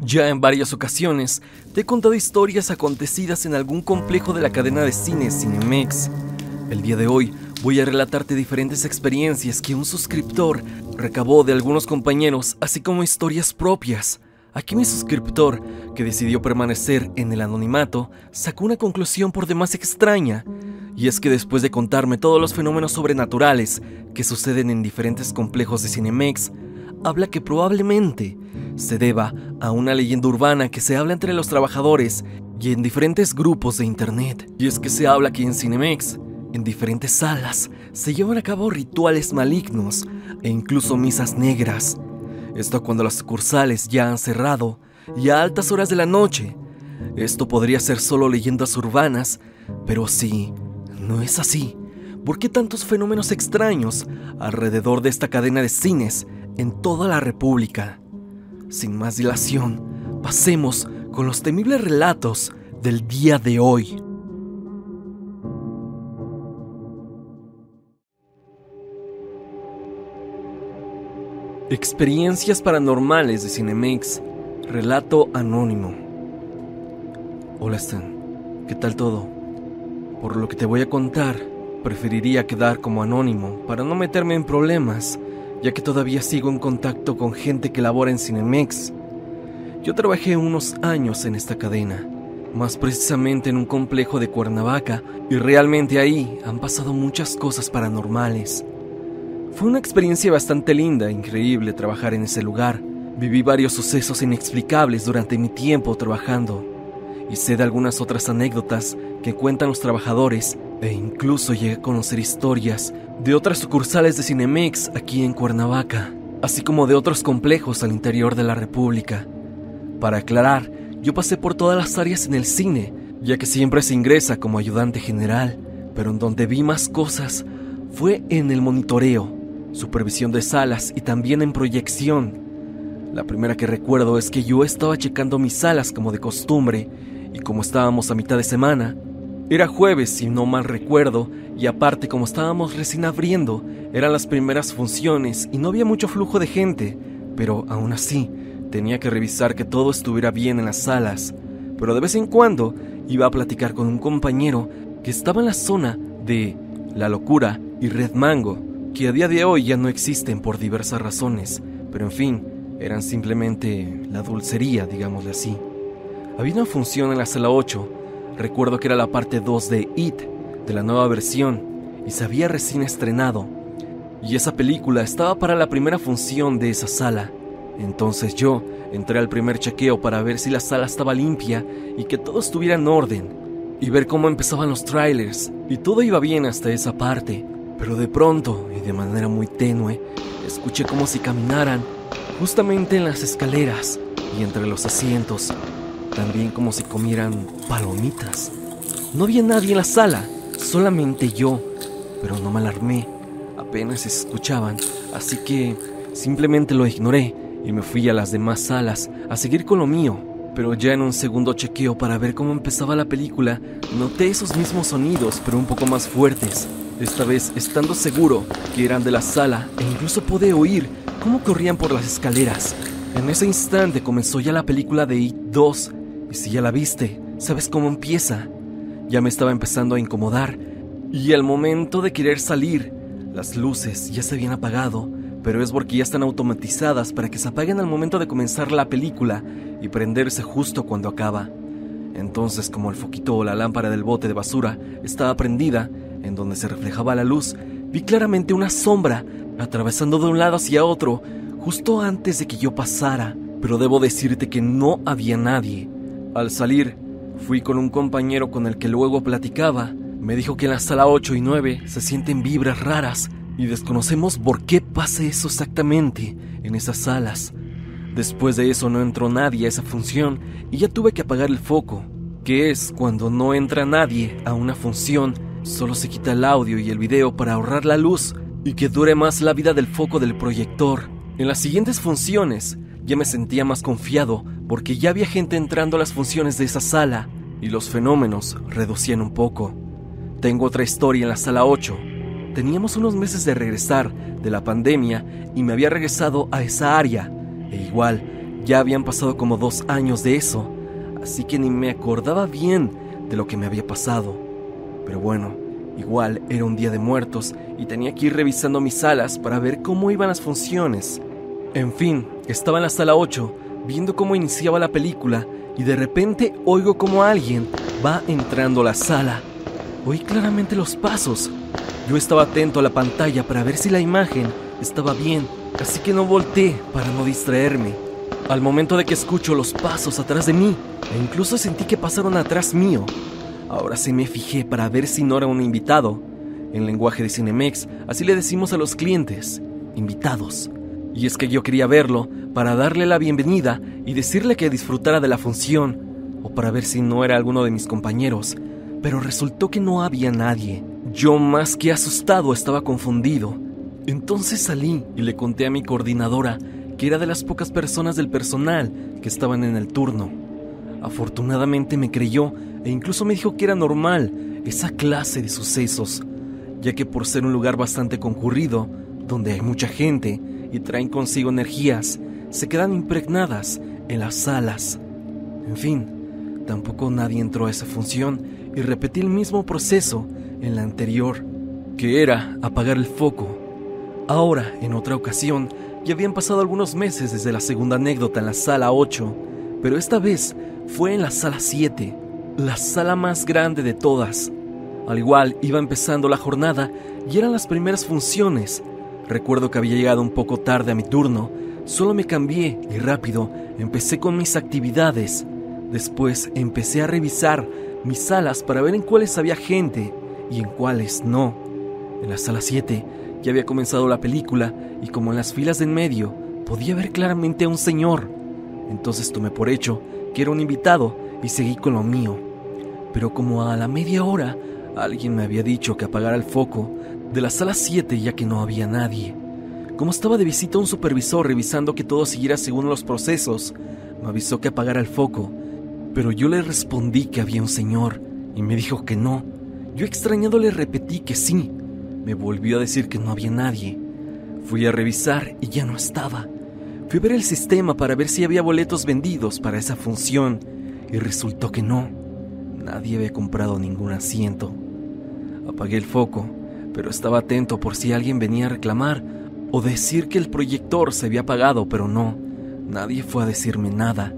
Ya en varias ocasiones te he contado historias acontecidas en algún complejo de la cadena de cines Cinemex. El día de hoy voy a relatarte diferentes experiencias que un suscriptor recabó de algunos compañeros, así como historias propias. Aquí mi suscriptor, que decidió permanecer en el anonimato, sacó una conclusión por demás extraña. Y es que después de contarme todos los fenómenos sobrenaturales que suceden en diferentes complejos de Cinemex, habla que probablemente se deba a una leyenda urbana que se habla entre los trabajadores y en diferentes grupos de internet. Y es que se habla que en Cinemex, en diferentes salas, se llevan a cabo rituales malignos e incluso misas negras. Esto cuando las sucursales ya han cerrado y a altas horas de la noche. Esto podría ser solo leyendas urbanas, pero sí, no es así. ¿Por qué tantos fenómenos extraños alrededor de esta cadena de cines en toda la República? Sin más dilación, pasemos con los temibles relatos del día de hoy. Experiencias paranormales de Cinemex. Relato anónimo. Hola Stan, ¿qué tal todo? Por lo que te voy a contar, preferiría quedar como anónimo para no meterme en problemas, ya que todavía sigo en contacto con gente que labora en Cinemex. Yo trabajé unos años en esta cadena, más precisamente en un complejo de Cuernavaca, y realmente ahí han pasado muchas cosas paranormales. Fue una experiencia bastante linda e increíble trabajar en ese lugar. Viví varios sucesos inexplicables durante mi tiempo trabajando, y sé de algunas otras anécdotas que cuentan los trabajadores, e incluso llegué a conocer historias de otras sucursales de Cinemex aquí en Cuernavaca, así como de otros complejos al interior de la República. Para aclarar, yo pasé por todas las áreas en el cine, ya que siempre se ingresa como ayudante general, pero en donde vi más cosas fue en el monitoreo, supervisión de salas y también en proyección. La primera que recuerdo es que yo estaba checando mis salas como de costumbre, y como estábamos a mitad de semana, era jueves si no mal recuerdo, y aparte como estábamos recién abriendo, eran las primeras funciones y no había mucho flujo de gente, pero aún así tenía que revisar que todo estuviera bien en las salas. Pero de vez en cuando iba a platicar con un compañero que estaba en la zona de La Locura y Red Mango, que a día de hoy ya no existen por diversas razones, pero en fin, eran simplemente la dulcería, digámosle así. Había una función en la sala 8, recuerdo que era la parte 2 de It, de la nueva versión, y se había recién estrenado, y esa película estaba para la primera función de esa sala. Entonces yo entré al primer chequeo para ver si la sala estaba limpia y que todo estuviera en orden, y ver cómo empezaban los trailers, y todo iba bien hasta esa parte. Pero de pronto, y de manera muy tenue, escuché como si caminaran justamente en las escaleras y entre los asientos, también como si comieran palomitas. No había nadie en la sala, solamente yo, pero no me alarmé, apenas se escuchaban, así que simplemente lo ignoré y me fui a las demás salas a seguir con lo mío. Pero ya en un segundo chequeo para ver cómo empezaba la película, noté esos mismos sonidos, pero un poco más fuertes. Esta vez estando seguro que eran de la sala, e incluso pude oír cómo corrían por las escaleras. En ese instante comenzó ya la película de It 2, y si ya la viste, sabes cómo empieza. Ya me estaba empezando a incomodar, y al momento de querer salir, las luces ya se habían apagado, pero es porque ya están automatizadas para que se apaguen al momento de comenzar la película y prenderse justo cuando acaba. Entonces, como el foquito o la lámpara del bote de basura estaba prendida, en donde se reflejaba la luz, vi claramente una sombra atravesando de un lado hacia otro, justo antes de que yo pasara, pero debo decirte que no había nadie. Al salir, fui con un compañero con el que luego platicaba. Me dijo que en la sala 8 y 9 se sienten vibras raras y desconocemos por qué pasa eso exactamente en esas salas. Después de eso no entró nadie a esa función y ya tuve que apagar el foco, que es cuando no entra nadie a una función. Solo se quita el audio y el video para ahorrar la luz y que dure más la vida del foco del proyector. En las siguientes funciones ya me sentía más confiado porque ya había gente entrando a las funciones de esa sala y los fenómenos reducían un poco. Tengo otra historia en la sala 8. Teníamos unos meses de regresar de la pandemia y me había regresado a esa área e igual ya habían pasado como 2 años de eso, así que ni me acordaba bien de lo que me había pasado. Pero bueno, igual era un día de muertos y tenía que ir revisando mis salas para ver cómo iban las funciones. En fin, estaba en la sala 8, viendo cómo iniciaba la película, y de repente oigo como alguien va entrando a la sala. Oí claramente los pasos. Yo estaba atento a la pantalla para ver si la imagen estaba bien, así que no volteé para no distraerme. Al momento de que escucho los pasos atrás de mí, e incluso sentí que pasaron atrás mío. Ahora sí me fijé para ver si no era un invitado. En lenguaje de Cinemex, así le decimos a los clientes, invitados. Y es que yo quería verlo para darle la bienvenida y decirle que disfrutara de la función, o para ver si no era alguno de mis compañeros, pero resultó que no había nadie. Yo, más que asustado, estaba confundido. Entonces salí y le conté a mi coordinadora que era de las pocas personas del personal que estaban en el turno. Afortunadamente me creyó e incluso me dijo que era normal esa clase de sucesos, ya que por ser un lugar bastante concurrido, donde hay mucha gente y traen consigo energías, se quedan impregnadas en las salas. En fin, tampoco nadie entró a esa función y repetí el mismo proceso en la anterior, que era apagar el foco. Ahora, en otra ocasión, ya habían pasado algunos meses desde la segunda anécdota en la sala 8, pero esta vez fue en la sala 7, la sala más grande de todas. Al igual, iba empezando la jornada y eran las primeras funciones. Recuerdo que había llegado un poco tarde a mi turno, solo me cambié y rápido empecé con mis actividades. Después empecé a revisar mis salas para ver en cuáles había gente y en cuáles no. En la sala 7 ya había comenzado la película y como en las filas de en medio podía ver claramente a un señor. Entonces tomé por hecho que era un invitado y seguí con lo mío. Pero como a la media hora alguien me había dicho que apagara el foco de la sala 7 ya que no había nadie. Como estaba de visita un supervisor revisando que todo siguiera según los procesos, me avisó que apagara el foco, pero yo le respondí que había un señor y me dijo que no. Yo extrañado le repetí que sí. Me volvió a decir que no había nadie. Fui a revisar y ya no estaba. Fui a ver el sistema para ver si había boletos vendidos para esa función y resultó que no. Nadie había comprado ningún asiento. Apagué el foco, pero estaba atento por si alguien venía a reclamar o decir que el proyector se había apagado, pero no. Nadie fue a decirme nada.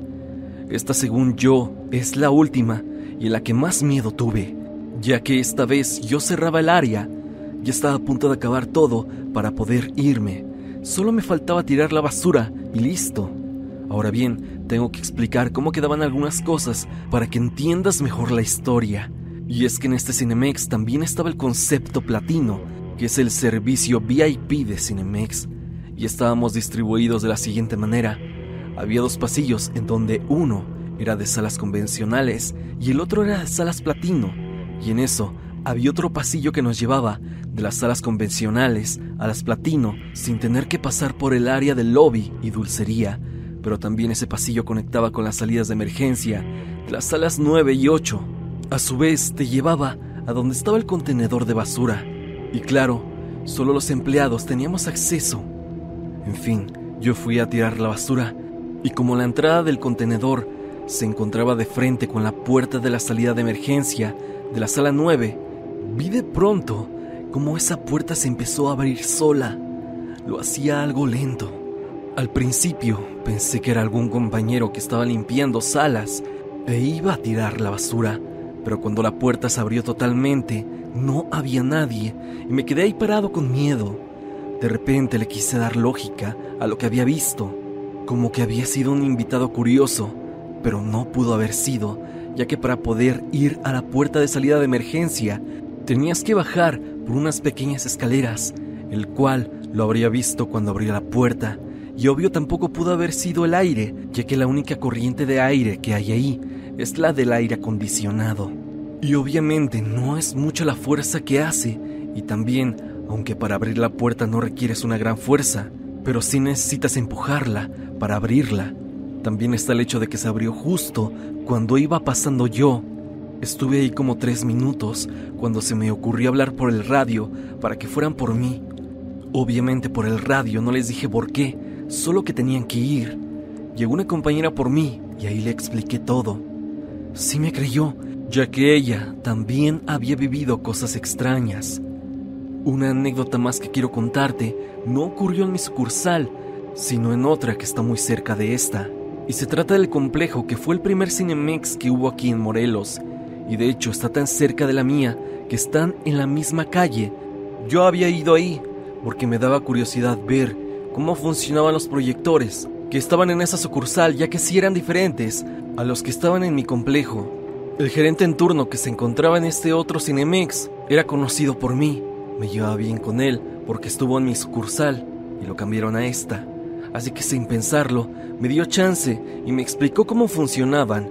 Esta, según yo, es la última y en la que más miedo tuve, ya que esta vez yo cerraba el área. Ya estaba a punto de acabar todo para poder irme. Solo me faltaba tirar la basura y listo. Ahora bien, tengo que explicar cómo quedaban algunas cosas para que entiendas mejor la historia. Y es que en este Cinemex también estaba el concepto platino, que es el servicio VIP de Cinemex. Y estábamos distribuidos de la siguiente manera. Había 2 pasillos en donde uno era de salas convencionales y el otro era de salas platino. Y en eso había otro pasillo que nos llevaba de las salas convencionales a las platino sin tener que pasar por el área del lobby y dulcería, pero también ese pasillo conectaba con las salidas de emergencia de las salas 9 y 8. A su vez te llevaba a donde estaba el contenedor de basura. Y claro, solo los empleados teníamos acceso. En fin, yo fui a tirar la basura y como la entrada del contenedor se encontraba de frente con la puerta de la salida de emergencia de la sala 9, vi de pronto cómo esa puerta se empezó a abrir sola. Lo hacía algo lento. Al principio pensé que era algún compañero que estaba limpiando salas e iba a tirar la basura, pero cuando la puerta se abrió totalmente, no había nadie y me quedé ahí parado con miedo. De repente le quise dar lógica a lo que había visto, como que había sido un invitado curioso, pero no pudo haber sido, ya que para poder ir a la puerta de salida de emergencia tenías que bajar por unas pequeñas escaleras, el cual lo habría visto cuando abría la puerta, y obvio tampoco pudo haber sido el aire, ya que la única corriente de aire que hay ahí es la del aire acondicionado. Y obviamente no es mucha la fuerza que hace, y también, aunque para abrir la puerta no requieres una gran fuerza, pero sí necesitas empujarla para abrirla. También está el hecho de que se abrió justo cuando iba pasando yo. Estuve ahí como 3 minutos cuando se me ocurrió hablar por el radio para que fueran por mí. Obviamente por el radio no les dije por qué, solo que tenían que ir. llegó una compañera por mí y ahí le expliqué todo. Sí me creyó, ya que ella también había vivido cosas extrañas. Una anécdota más que quiero contarte no ocurrió en mi sucursal, sino en otra que está muy cerca de esta. Y se trata del complejo que fue el primer Cinemex que hubo aquí en Morelos. Y de hecho está tan cerca de la mía que están en la misma calle. Yo había ido ahí porque me daba curiosidad ver cómo funcionaban los proyectores que estaban en esa sucursal, ya que sí eran diferentes a los que estaban en mi complejo. El gerente en turno que se encontraba en este otro Cinemex era conocido por mí. Me llevaba bien con él porque estuvo en mi sucursal y lo cambiaron a esta. Así que sin pensarlo, me dio chance y me explicó cómo funcionaban.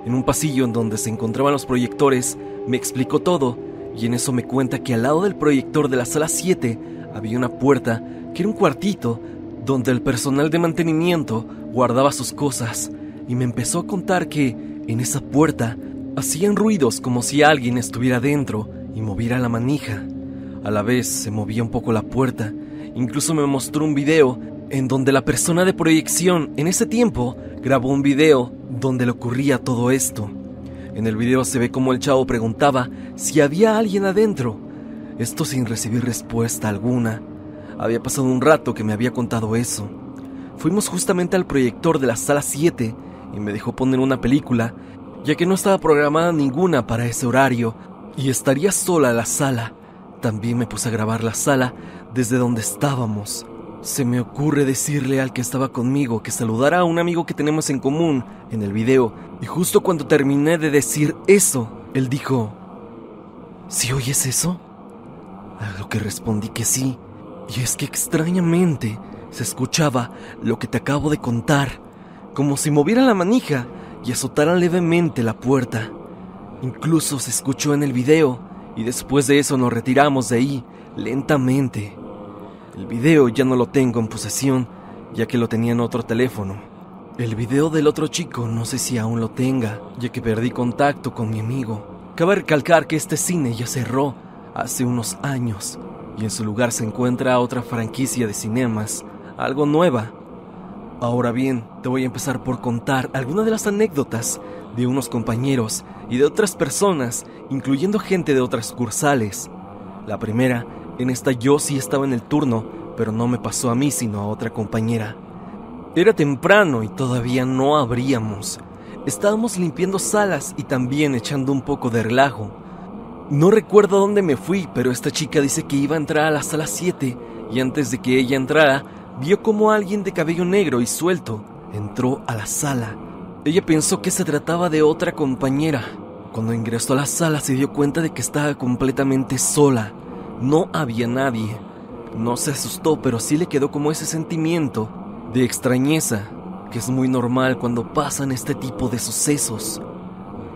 En un pasillo en donde se encontraban los proyectores, me explicó todo y en eso me cuenta que al lado del proyector de la sala 7 había una puerta que era un cuartito donde el personal de mantenimiento guardaba sus cosas, y me empezó a contar que en esa puerta hacían ruidos como si alguien estuviera dentro y moviera la manija. A la vez se movía un poco la puerta. Incluso me mostró un video en donde la persona de proyección en ese tiempo grabó un video donde le ocurría todo esto. En el video se ve como el chavo preguntaba si había alguien adentro, esto sin recibir respuesta alguna. Había pasado un rato que me había contado eso. Fuimos justamente al proyector de la sala 7 y me dejó poner una película, ya que no estaba programada ninguna para ese horario y estaría sola la sala. También me puse a grabar la sala desde donde estábamos. Se me ocurre decirle al que estaba conmigo que saludara a un amigo que tenemos en común en el video, y justo cuando terminé de decir eso, él dijo: ¿Sí oyes eso? A lo que respondí que sí, y es que extrañamente se escuchaba lo que te acabo de contar, como si moviera la manija y azotaran levemente la puerta. Incluso se escuchó en el video, y después de eso nos retiramos de ahí lentamente. El video ya no lo tengo en posesión, ya que lo tenía en otro teléfono. El video del otro chico no sé si aún lo tenga, ya que perdí contacto con mi amigo. Cabe recalcar que este cine ya cerró hace unos años, y en su lugar se encuentra otra franquicia de cinemas, algo nueva. Ahora bien, te voy a empezar por contar algunas de las anécdotas de unos compañeros y de otras personas, incluyendo gente de otras sucursales. La primera, en esta yo sí estaba en el turno, pero no me pasó a mí sino a otra compañera. Era temprano y todavía no abríamos. Estábamos limpiando salas y también echando un poco de relajo. No recuerdo a dónde me fui, pero esta chica dice que iba a entrar a la sala 7 y antes de que ella entrara, vio como alguien de cabello negro y suelto entró a la sala. Ella pensó que se trataba de otra compañera. Cuando ingresó a la sala se dio cuenta de que estaba completamente sola. No había nadie. No se asustó, pero sí le quedó como ese sentimiento de extrañeza, que es muy normal cuando pasan este tipo de sucesos.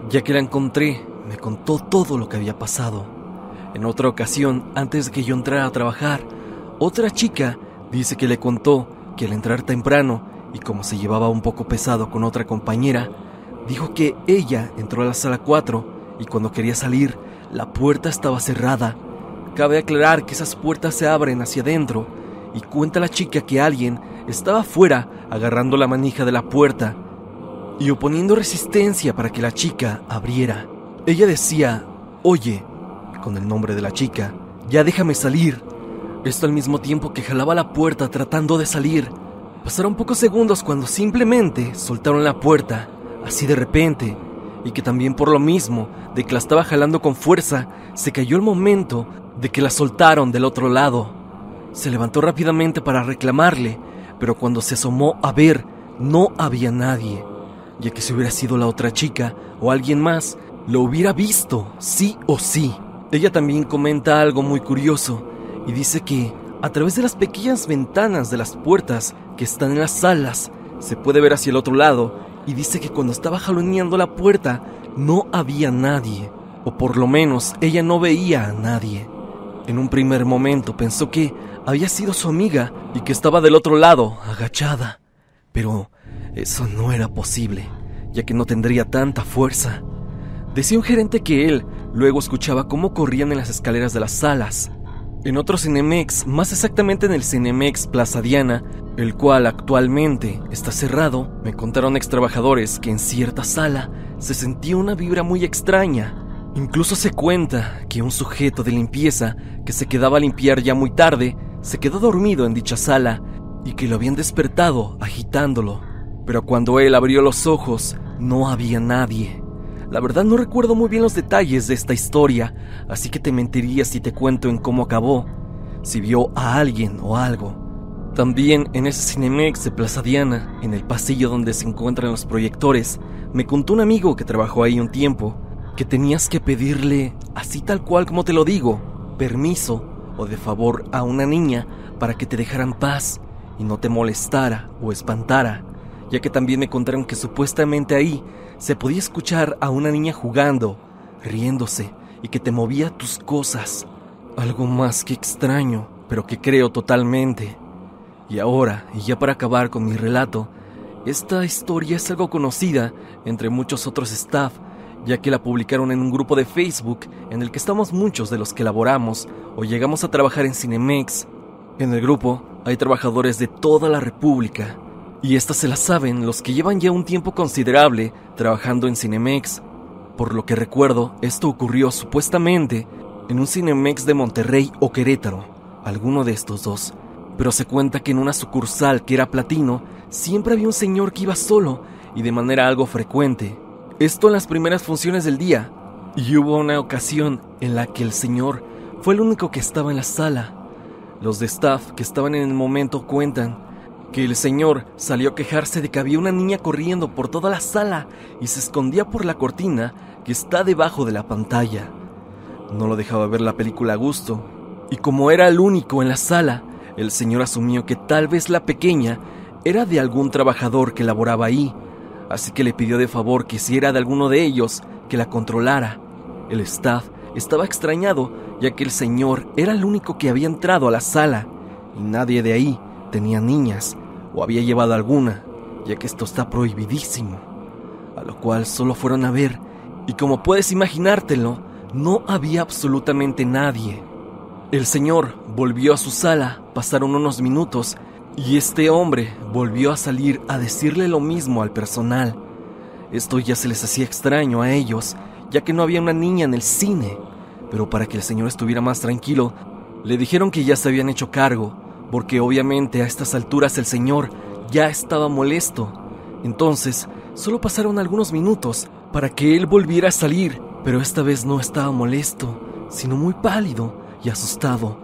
Ya que la encontré, me contó todo lo que había pasado. En otra ocasión, antes de que yo entrara a trabajar, otra chica dice que le contó que al entrar temprano y como se llevaba un poco pesado con otra compañera, dijo que ella entró a la sala 4 y cuando quería salir, la puerta estaba cerrada. Cabe aclarar que esas puertas se abren hacia adentro y cuenta la chica que alguien estaba afuera agarrando la manija de la puerta y oponiendo resistencia para que la chica abriera. Ella decía: oye, con el nombre de la chica, ya déjame salir. Esto al mismo tiempo que jalaba la puerta tratando de salir. Pasaron pocos segundos cuando simplemente soltaron la puerta, así de repente, y que también por lo mismo de que la estaba jalando con fuerza, se cayó el momento de que la soltaron del otro lado. Se levantó rápidamente para reclamarle, pero cuando se asomó a ver, no había nadie, ya que si hubiera sido la otra chica o alguien más, lo hubiera visto, sí o sí. Ella también comenta algo muy curioso y dice que a través de las pequeñas ventanas de las puertas que están en las salas se puede ver hacia el otro lado, y dice que cuando estaba jaloneando la puerta no había nadie, o por lo menos ella no veía a nadie. En un primer momento pensó que había sido su amiga y que estaba del otro lado, agachada, pero eso no era posible, ya que no tendría tanta fuerza. Decía un gerente que él luego escuchaba cómo corrían en las escaleras de las salas. En otro Cinemex, más exactamente en el Cinemex Plaza Diana, el cual actualmente está cerrado, me contaron ex trabajadores que en cierta sala se sentía una vibra muy extraña. Incluso se cuenta que un sujeto de limpieza que se quedaba a limpiar ya muy tarde se quedó dormido en dicha sala y que lo habían despertado agitándolo. Pero cuando él abrió los ojos, no había nadie. La verdad no recuerdo muy bien los detalles de esta historia, así que te mentiría si te cuento en cómo acabó, si vio a alguien o algo. También en ese Cinemex de Plaza Diana, en el pasillo donde se encuentran los proyectores, me contó un amigo que trabajó ahí un tiempo, que tenías que pedirle, así tal cual como te lo digo, permiso o de favor a una niña para que te dejara en paz y no te molestara o espantara, ya que también me contaron que supuestamente ahí se podía escuchar a una niña jugando, riéndose y que te movía tus cosas. Algo más que extraño, pero que creo totalmente. Y ahora, y ya para acabar con mi relato, esta historia es algo conocida entre muchos otros staff, ya que la publicaron en un grupo de Facebook en el que estamos muchos de los que laboramos o llegamos a trabajar en Cinemex. En el grupo hay trabajadores de toda la República, y estas se las saben los que llevan ya un tiempo considerable trabajando en Cinemex. Por lo que recuerdo, esto ocurrió supuestamente en un Cinemex de Monterrey o Querétaro, alguno de estos dos. Pero se cuenta que en una sucursal que era Platino, siempre había un señor que iba solo y de manera algo frecuente. Esto en las primeras funciones del día, y hubo una ocasión en la que el señor fue el único que estaba en la sala. Los de staff que estaban en el momento cuentan que el señor salió a quejarse de que había una niña corriendo por toda la sala y se escondía por la cortina que está debajo de la pantalla. No lo dejaba ver la película a gusto, y como era el único en la sala, el señor asumió que tal vez la pequeña era de algún trabajador que laboraba ahí, así que le pidió de favor que si era de alguno de ellos, que la controlara. El staff estaba extrañado, ya que el señor era el único que había entrado a la sala, y nadie de ahí tenía niñas, o había llevado alguna, ya que esto está prohibidísimo. A lo cual solo fueron a ver, y como puedes imaginártelo, no había absolutamente nadie. El señor volvió a su sala, pasaron unos minutos, y este hombre volvió a salir a decirle lo mismo al personal. Esto ya se les hacía extraño a ellos, ya que no había una niña en el cine, pero para que el señor estuviera más tranquilo, le dijeron que ya se habían hecho cargo, porque obviamente a estas alturas el señor ya estaba molesto. Entonces, solo pasaron algunos minutos para que él volviera a salir, pero esta vez no estaba molesto, sino muy pálido y asustado.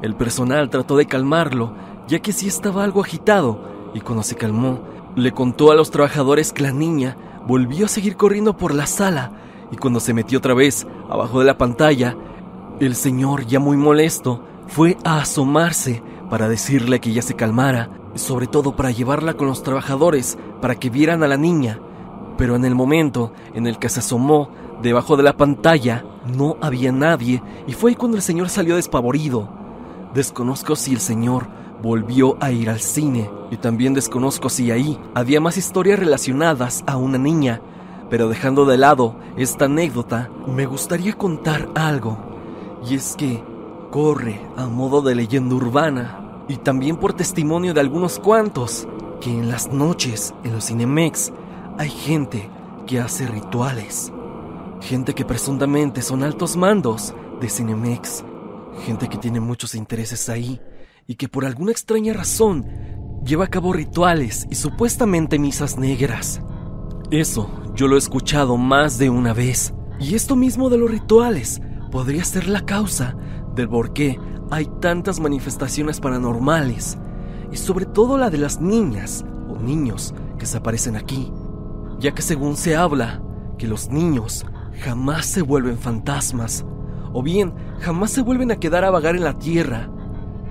El personal trató de calmarlo, ya que sí estaba algo agitado, y cuando se calmó, le contó a los trabajadores que la niña volvió a seguir corriendo por la sala, y cuando se metió otra vez abajo de la pantalla, el señor, ya muy molesto, fue a asomarse para decirle que ya se calmara, sobre todo para llevarla con los trabajadores para que vieran a la niña. Pero en el momento en el que se asomó debajo de la pantalla, no había nadie, y fue ahí cuando el señor salió despavorido. Desconozco si el señor volvió a ir al cine, y también desconozco si ahí había más historias relacionadas a una niña, pero dejando de lado esta anécdota, me gustaría contar algo, y es que corre a modo de leyenda urbana, y también por testimonio de algunos cuantos, que en las noches en los Cinemex hay gente que hace rituales, gente que presuntamente son altos mandos de Cinemex, gente que tiene muchos intereses ahí y que por alguna extraña razón lleva a cabo rituales y supuestamente misas negras. Eso yo lo he escuchado más de una vez, y esto mismo de los rituales podría ser la causa del por qué hay tantas manifestaciones paranormales, y sobre todo la de las niñas o niños que se aparecen aquí, ya que según se habla que los niños jamás se vuelven fantasmas, o bien jamás se vuelven a quedar a vagar en la tierra.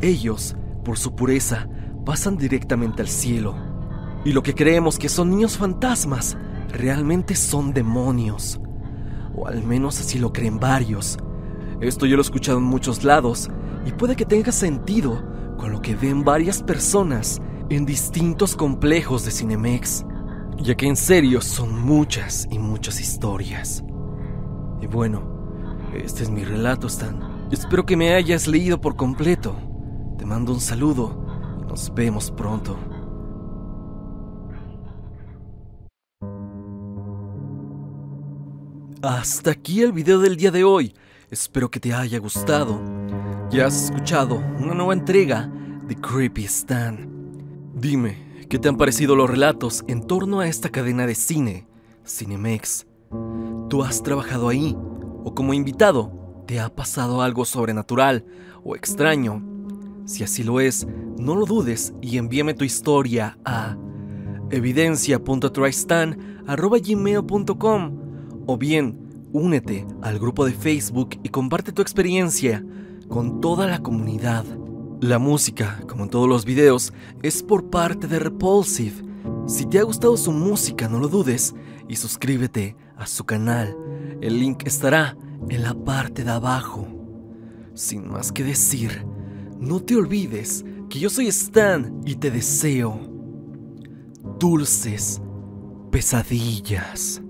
Ellos, por su pureza, pasan directamente al cielo, y lo que creemos que son niños fantasmas realmente son demonios, o al menos así lo creen varios. Esto yo lo he escuchado en muchos lados, y puede que tenga sentido con lo que ven varias personas en distintos complejos de Cinemex, ya que en serio son muchas y muchas historias. Y bueno, este es mi relato, Stan. Espero que me hayas leído por completo. Te mando un saludo y nos vemos pronto. Hasta aquí el video del día de hoy. Espero que te haya gustado. Ya has escuchado una nueva entrega de Creepy Stan. Dime, ¿qué te han parecido los relatos en torno a esta cadena de cine, Cinemex? ¿Tú has trabajado ahí? ¿O como invitado te ha pasado algo sobrenatural o extraño? Si así lo es, no lo dudes y envíame tu historia a evidencia.tristan@gmail.com o bien, únete al grupo de Facebook y comparte tu experiencia con toda la comunidad. La música, como en todos los videos, es por parte de Repulsive. Si te ha gustado su música, no lo dudes y suscríbete a su canal. El link estará en la parte de abajo. Sin más que decir, no te olvides que yo soy Stan y te deseo dulces pesadillas.